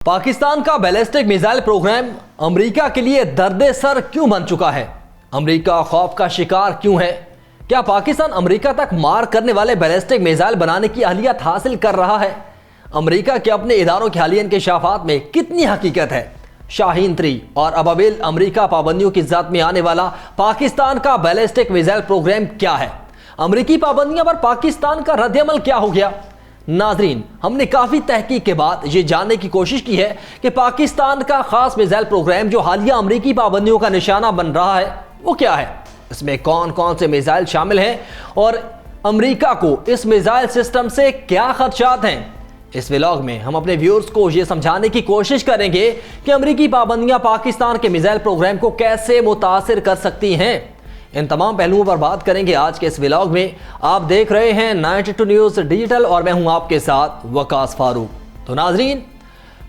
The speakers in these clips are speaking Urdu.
پاکستان کا بیلسٹک میزائل پروگرام امریکہ کے لیے درد سر کیوں بن چکا ہے؟ امریکہ خوف کا شکار کیوں ہے؟ کیا پاکستان امریکہ تک مار کرنے والے بیلسٹک میزائل بنانے کی اہلیت حاصل کر رہا ہے؟ امریکہ کے اپنے اداروں کے حالیہ انکشافات میں کتنی حقیقت ہے؟ شاہین 3 اور ابابیل امریکہ پابندیوں کی زد میں آنے والا پاکستان کا بیلسٹک میزائل پروگرام کیا ہے؟ امریکی پابندیاں پر پاکستان کا رد عمل کیا ہو گیا؟ ناظرین، ہم نے کافی تحقیق کے بعد یہ جاننے کی کوشش کی ہے کہ پاکستان کا خاص میزائل پروگرام جو حالیہ امریکی پابندیوں کا نشانہ بن رہا ہے وہ کیا ہے، اس میں کون کون سے میزائل شامل ہیں اور امریکہ کو اس میزائل سسٹم سے کیا خدشات ہیں۔ اس ولاگ میں ہم اپنے ویورز کو یہ سمجھانے کی کوشش کریں گے کہ امریکی پابندیاں پاکستان کے میزائل پروگرام کو کیسے متاثر کر سکتی ہیں۔ ان تمام پہلوؤں پر بات کریں گے آج کے اس ولاگ میں۔ آپ دیکھ رہے ہیں 92 نیوز ڈیجیٹل اور میں ہوں آپ کے ساتھ وقاص فاروق۔ تو ناظرین،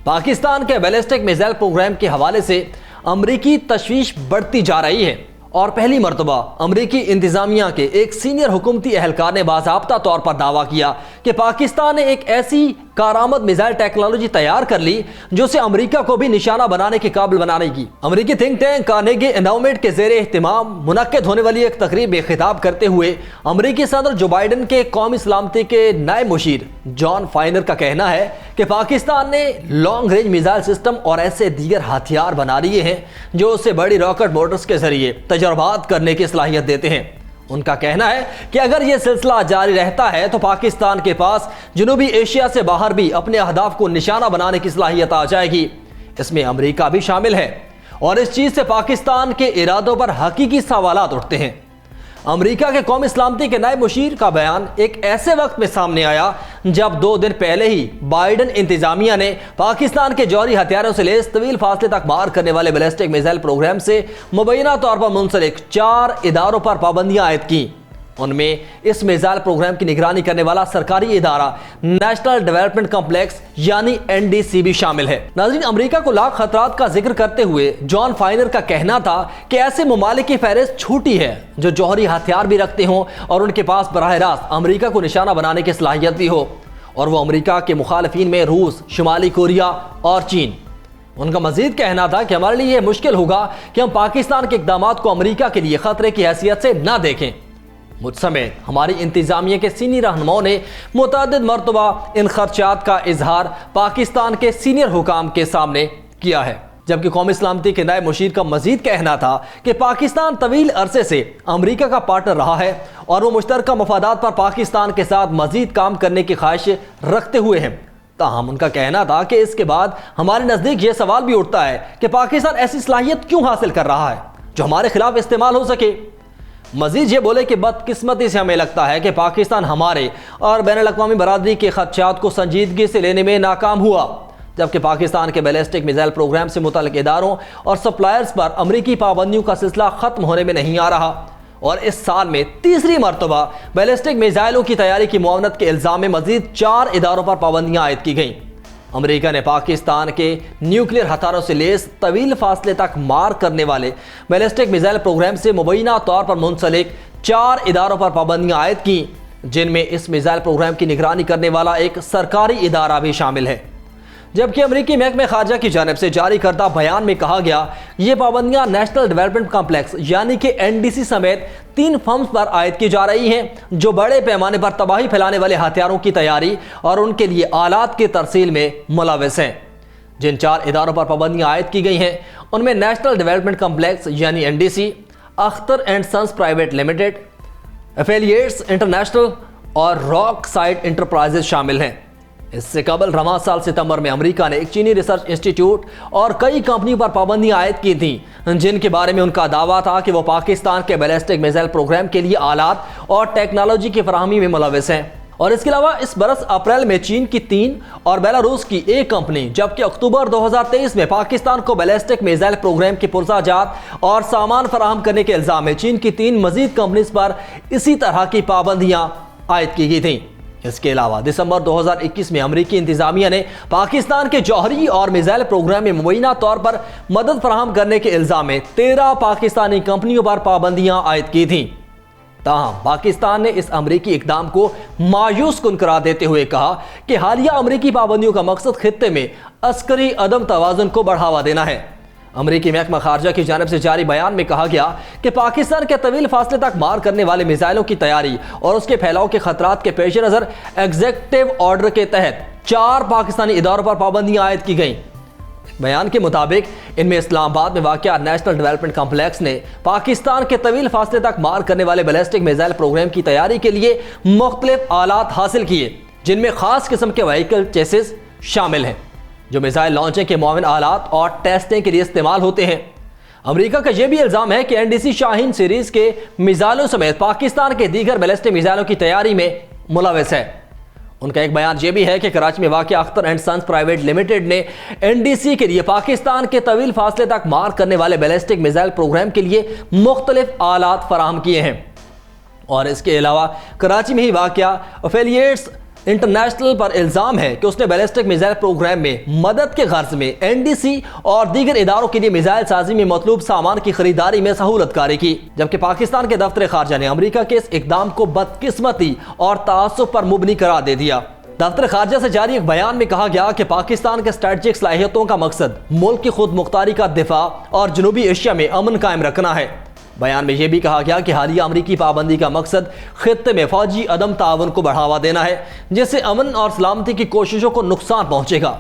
پاکستان کے بیلسٹک میزائل پروگرام کے حوالے سے امریکی تشویش بڑھتی جا رہی ہے اور پہلی مرتبہ امریکی انتظامیہ کے ایک سینئر حکومتی اہلکار نے باضابطہ طور پر دعویٰ کیا کہ پاکستان نے ایک ایسی کارآمد میزائل ٹیکنالوجی تیار کر لی جو اسے امریکہ کو بھی نشانہ بنانے کے قابل بنانے کی۔ امریکی تھنک ٹینک کارنیگی انڈاؤمنٹ کے زیر اہتمام منعقد ہونے والی ایک تقریب میں خطاب کرتے ہوئے امریکی صدر جو بائیڈن کے قومی سلامتی کے نائب مشیر جان فائنر کا کہنا ہے کہ پاکستان نے لانگ رینج میزائل سسٹم اور ایسے دیگر ہتھیار بنا لیے ہیں جو اسے بڑی راکٹ موٹرز کے ذریعے تجربات کرنے کی صلاحیت دیتے ہیں۔ ان کا کہنا ہے کہ اگر یہ سلسلہ جاری رہتا ہے تو پاکستان کے پاس جنوبی ایشیا سے باہر بھی اپنے اہداف کو نشانہ بنانے کی صلاحیت آ جائے گی۔ اس میں امریکہ بھی شامل ہے اور اس چیز سے پاکستان کے ارادوں پر حقیقی سوالات اٹھتے ہیں۔ امریکہ کے قومی سلامتی کے نائب مشیر کا بیان ایک ایسے وقت میں سامنے آیا جب 2 دن پہلے ہی بائیڈن انتظامیہ نے پاکستان کے جوہری ہتھیاروں سے لیس طویل فاصلے تک مار کرنے والے بیلسٹک میزائل پروگرام سے مبینہ طور پر منسلک 4 اداروں پر پابندیاں عائد کی۔ ان میں اس میزائل پروگرام کی نگرانی کرنے والا سرکاری ادارہ نیشنل ڈیولپمنٹ کمپلیکس یعنی NDC بھی شامل ہے۔ ناظرین، امریکہ کو لاکھ خطرات کا ذکر کرتے ہوئے جان فائنر کا کہنا تھا کہ ایسے ممالک کی فہرست چھوٹی ہے جو جوہری ہتھیار بھی رکھتے ہوں اور ان کے پاس براہ راست امریکہ کو نشانہ بنانے کی صلاحیت بھی ہو، اور وہ امریکہ کے مخالفین میں روس، شمالی کوریا اور چین۔ ان کا مزید کہنا تھا کہ ہمارے لیے یہ مشکل ہوگا کہ ہم پاکستان کے اقدامات کو امریکہ کے لیے خطرے کی حیثیت سے نہ دیکھیں۔ مجھ سمیت ہماری انتظامیہ کے سینئر رہنماؤں نے متعدد مرتبہ ان خدشات کا اظہار پاکستان کے سینئر حکام کے سامنے کیا ہے، جبکہ قومی سلامتی کے نائب مشیر کا مزید کہنا تھا کہ پاکستان طویل عرصے سے امریکہ کا پارٹنر رہا ہے اور وہ مشترکہ مفادات پر پاکستان کے ساتھ مزید کام کرنے کی خواہش رکھتے ہوئے ہیں۔ تاہم ان کا کہنا تھا کہ اس کے بعد ہمارے نزدیک یہ سوال بھی اٹھتا ہے کہ پاکستان ایسی صلاحیت کیوں حاصل کر رہا ہے جو ہمارے خلاف استعمال ہو سکے۔ مزید یہ بولے کہ بدقسمتی سے ہمیں لگتا ہے کہ پاکستان ہمارے اور بین الاقوامی برادری کے خدشات کو سنجیدگی سے لینے میں ناکام ہوا، جبکہ پاکستان کے بیلسٹک میزائل پروگرام سے متعلق اداروں اور سپلائرز پر امریکی پابندیوں کا سلسلہ ختم ہونے میں نہیں آ رہا، اور اس سال میں تیسری مرتبہ بیلسٹک میزائلوں کی تیاری کی معاونت کے الزام میں مزید 4 اداروں پر پابندیاں عائد کی گئیں۔ امریکہ نے پاکستان کے نیوکلیئر ہتھیاروں سے لیس طویل فاصلے تک مار کرنے والے بیلسٹک میزائل پروگرام سے مبینہ طور پر منسلک 4 اداروں پر پابندیاں عائد کی، جن میں اس میزائل پروگرام کی نگرانی کرنے والا ایک سرکاری ادارہ بھی شامل ہے، جبکہ امریکی محکمہ خارجہ کی جانب سے جاری کردہ بیان میں کہا گیا یہ پابندیاں نیشنل ڈیولپمنٹ کمپلیکس یعنی کہ NDC سمیت 3 فرمز پر عائد کی جا رہی ہیں جو بڑے پیمانے پر تباہی پھیلانے والے ہتھیاروں کی تیاری اور ان کے لیے آلات کی ترسیل میں ملوث ہیں۔ جن 4 اداروں پر پابندیاں عائد کی گئی ہیں ان میں نیشنل ڈیولپمنٹ کمپلیکس یعنی NDC، Akhtar and sons private Limited, Affiliates International اور راک سائٹ انٹرپرائزز شامل ہیں۔ اس سے قبل رواں سال ستمبر میں امریکہ نے ایک چینی ریسرچ انسٹیٹیوٹ اور کئی کمپنیوں پر پابندیاں عائد کی تھیں جن کے بارے میں ان کا دعویٰ تھا کہ وہ پاکستان کے بیلسٹک میزائل پروگرام کے لیے آلات اور ٹیکنالوجی کی فراہمی میں ملوث ہیں۔ اور اس کے علاوہ اس برس اپریل میں چین کی 3 اور بیلاروس کی 1 کمپنی، جبکہ اکتوبر 2023 میں پاکستان کو بیلسٹک میزائل پروگرام کی پرزہ جات اور سامان فراہم کرنے کے الزام میں چین کی 3 مزید کمپنیز پر اسی طرح کی پابندیاں عائد کی گئی تھیں۔ اس کے علاوہ دسمبر 2021 میں امریکی انتظامیہ نے پاکستان کے جوہری اور میزائل پروگرام میں مبینہ طور پر مدد فراہم کرنے کے الزام میں 13 پاکستانی کمپنیوں پر پابندیاں عائد کی تھیں۔ تاہم پاکستان نے اس امریکی اقدام کو مایوس کن قرار دیتے ہوئے کہا کہ حالیہ امریکی پابندیوں کا مقصد خطے میں عسکری عدم توازن کو بڑھاوا دینا ہے۔ امریکی محکمہ خارجہ کی جانب سے جاری بیان میں کہا گیا کہ پاکستان کے طویل فاصلے تک مار کرنے والے میزائلوں کی تیاری اور اس کے پھیلاؤ کے خطرات کے پیش نظر ایگزیکٹو آرڈر کے تحت 4 پاکستانی اداروں پر پابندیاں عائد کی گئیں۔ بیان کے مطابق ان میں اسلام آباد میں واقع نیشنل ڈیولپمنٹ کمپلیکس نے پاکستان کے طویل فاصلے تک مار کرنے والے بیلسٹک میزائل پروگرام کی تیاری کے لیے مختلف آلات حاصل کیے، جن میں خاص قسم کے وہیکل چیسز شامل ہیں جو میزائل لانچنگ کے معاون آلات اور ٹیسٹنگ کے لیے استعمال ہوتے ہیں۔ امریکہ کا یہ بھی الزام ہے کہ NDC شاہین سیریز کے میزائلوں سمیت پاکستان کے دیگر بیلسٹک میزائلوں کی تیاری میں ملوث ہے۔ ان کا ایک بیان یہ بھی ہے کہ کراچی میں واقع Akhtar and sons private limited نے NDC کے لیے پاکستان کے طویل فاصلے تک مار کرنے والے بیلسٹک میزائل پروگرام کے لیے مختلف آلات فراہم کیے ہیں، اور اس کے علاوہ کراچی میں ہی واقع افیلیٹس انٹرنیشنل پر الزام ہے کہ اس نے بیلسٹک میزائل پروگرام میں مدد کے غرض میں NDC اور دیگر اداروں کے لیے میزائل سازی میں مطلوب سامان کی خریداری میں سہولت کاری کی، جبکہ پاکستان کے دفتر خارجہ نے امریکہ کے اس اقدام کو بدقسمتی اور تعصب پر مبنی قرار دے دیا۔ دفتر خارجہ سے جاری ایک بیان میں کہا گیا کہ پاکستان کے اسٹریٹجک صلاحیتوں کا مقصد ملک کی خود مختاری کا دفاع اور جنوبی ایشیا میں امن قائم رکھنا ہے۔ بیان میں یہ بھی کہا گیا کہ حالیہ امریکی پابندی کا مقصد خطے میں فوجی عدم تعاون کو بڑھاوا دینا ہے، جس سے امن اور سلامتی کی کوششوں کو نقصان پہنچے گا،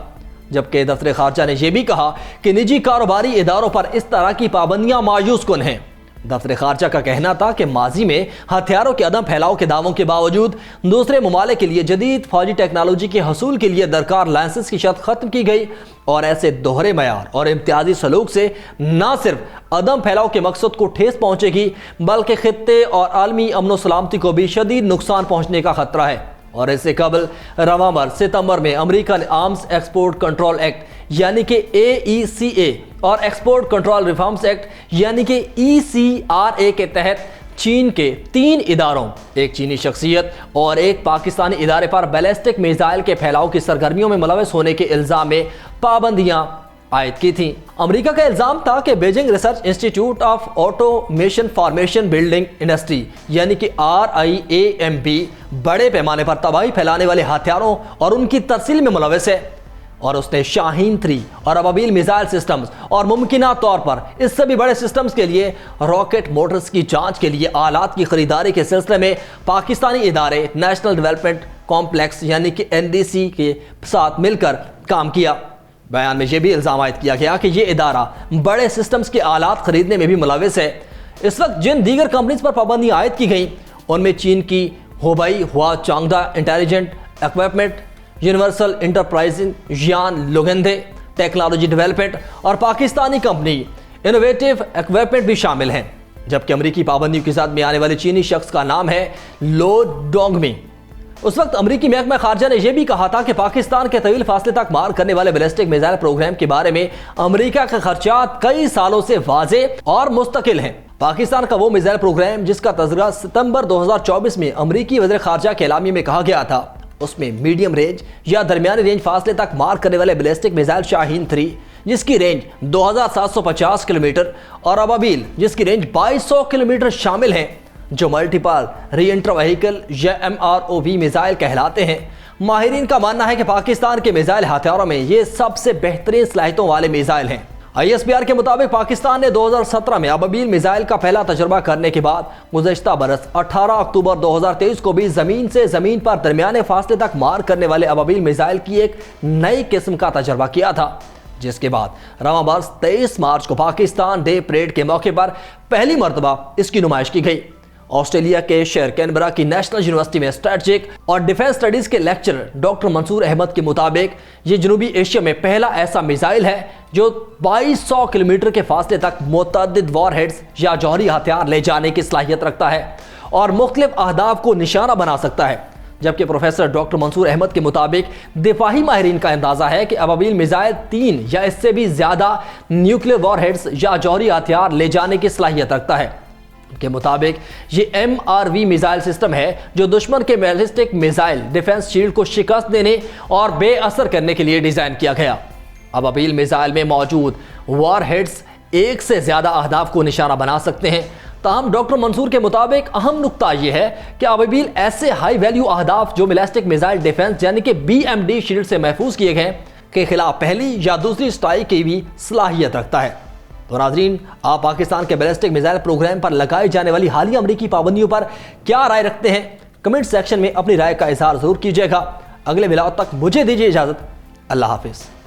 جبکہ دفتر خارجہ نے یہ بھی کہا کہ نجی کاروباری اداروں پر اس طرح کی پابندیاں مایوس کن ہیں۔ دفتر خارجہ کا کہنا تھا کہ ماضی میں ہتھیاروں کے عدم پھیلاؤ کے دعووں کے باوجود دوسرے ممالک کے لیے جدید فوجی ٹیکنالوجی کے حصول کے لیے درکار لائسنس کی شرط ختم کی گئی، اور ایسے دوہرے معیار اور امتیازی سلوک سے نہ صرف عدم پھیلاؤ کے مقصد کو ٹھیس پہنچے گی بلکہ خطے اور عالمی امن و سلامتی کو بھی شدید نقصان پہنچنے کا خطرہ ہے۔ اور اس سے قبل رواں ماہ ستمبر میں امریکہ نے آرمز ایکسپورٹ کنٹرول ایکٹ یعنی کہ AECA اور ایکسپورٹ کنٹرول ریفارمز ایکٹ یعنی کہ ECRA کے تحت چین کے 3 اداروں، ایک چینی شخصیت اور ایک پاکستانی ادارے پر بیلسٹک میزائل کے پھیلاؤ کی سرگرمیوں میں ملوث ہونے کے الزام میں پابندیاں عائد کی تھیں۔ امریکہ کا الزام تھا کہ Beijing research institute of automation formation building industry یعنی کہ RIAMB بڑے پیمانے پر تباہی پھیلانے والے ہتھیاروں اور ان کی ترسیل میں ملوث ہے، اور اس نے شاہین 3 اور ابابیل میزائل سسٹمز اور ممکنہ طور پر اس سے بھی بڑے سسٹمز کے لیے راکٹ موٹرز کی جانچ کے لیے آلات کی خریداری کے سلسلے میں پاکستانی ادارے نیشنل ڈیولپمنٹ کمپلیکس یعنی کہ NDC کے ساتھ مل کر کام کیا۔ بیان میں یہ بھی الزام عائد کیا گیا کہ یہ ادارہ بڑے سسٹمز کے آلات خریدنے میں بھی ملوث ہے۔ اس وقت جن دیگر کمپنیز پر پابندیاں عائد کی گئیں ان میں چین کی Hubei Huachangda Intelligent Equipment, Universal Enterprising یان لوگندے ٹیکنالوجی ڈیولپمنٹ اور پاکستانی کمپنی انوویٹیو ایکوپمنٹ بھی شامل ہیں، جبکہ امریکی پابندیوں کی زد میں آنے والے چینی شخص کا نام ہے لو ڈونگمی۔ اس وقت امریکی محکمہ خارجہ نے یہ بھی کہا تھا کہ پاکستان کے طویل فاصلے تک مار کرنے والے بیلسٹک میزائل پروگرام کے بارے میں امریکہ کے خدشات کئی سالوں سے واضح اور مستقل ہیں۔ پاکستان کا وہ میزائل پروگرام جس کا تذکرہ ستمبر 2024 میں امریکی وزیر خارجہ کے اعلامیے میں کہا گیا تھا، اس میں میڈیم رینج یا درمیانی رینج فاصلے تک مار کرنے والے بیلسٹک میزائل شاہین 3 جس کی رینج 2750 کلومیٹر اور ابابیل جس کی رینج 2200 کلومیٹر شامل ہیں، جو ملٹیپل ری انٹر وہیکل یا MROV میزائل کہلاتے ہیں۔ ماہرین کا ماننا ہے کہ پاکستان کے میزائل ہتھیاروں میں یہ سب سے بہترین صلاحیتوں والے میزائل ہیں۔ ISPR کے مطابق پاکستان نے 2017 میں ابابیل میزائل کا پہلا تجربہ کرنے کے بعد گزشتہ برس 18 اکتوبر 2023 کو بھی زمین سے زمین پر درمیانے فاصلے تک مار کرنے والے ابابیل میزائل کی ایک نئی قسم کا تجربہ کیا تھا، جس کے بعد رواں برس 23 مارچ کو پاکستان ڈے پریڈ کے موقع پر پہلی مرتبہ اس کی نمائش کی گئی۔ آسٹریلیا کے شہر کینبرا کی نیشنل یونیورسٹی میں اسٹریٹجک اور ڈیفنس اسٹڈیز کے لیکچرر ڈاکٹر منصور احمد کے مطابق یہ جنوبی ایشیا میں پہلا ایسا میزائل ہے جو 2200 کلومیٹر کے فاصلے تک متعدد وار ہیڈز یا جوہری ہتھیار لے جانے کی صلاحیت رکھتا ہے اور مختلف اہداف کو نشانہ بنا سکتا ہے، جبکہ پروفیسر ڈاکٹر منصور احمد کے مطابق دفاعی ماہرین کا اندازہ ہے کہ ابابیل میزائل 3 یا اس سے بھی زیادہ نیوکلیئر وار ہیڈز یا جوہری ہتھیار لے جانے کی صلاحیت رکھتا ہے۔ کے مطابق یہ MRV میزائل سسٹم ہے جو دشمن کے بیلسٹک میزائل ڈیفنس شیلڈ کو شکست دینے اور بے اثر کرنے کے لیے ڈیزائن کیا گیا۔ ابابیل میزائل میں موجود وار ہیڈز ایک سے زیادہ اہداف کو نشانہ بنا سکتے ہیں۔ تاہم ڈاکٹر منصور کے مطابق اہم نقطہ یہ ہے کہ ابابیل ایسے ہائی ویلیو اہداف جو بیلسٹک میزائل ڈیفنس یعنی کہ BMD شیلڈ سے محفوظ کیے گئے کے خلاف پہلی یا دوسری اسٹرائک کی بھی صلاحیت رکھتا ہے۔ تو ناظرین، آپ پاکستان کے بیلسٹک میزائل پروگرام پر لگائی جانے والی حالیہ امریکی پابندیوں پر کیا رائے رکھتے ہیں؟ کمنٹ سیکشن میں اپنی رائے کا اظہار ضرور کیجیے گا۔ اگلے ملاقات تک مجھے دیجیے اجازت۔ اللہ حافظ۔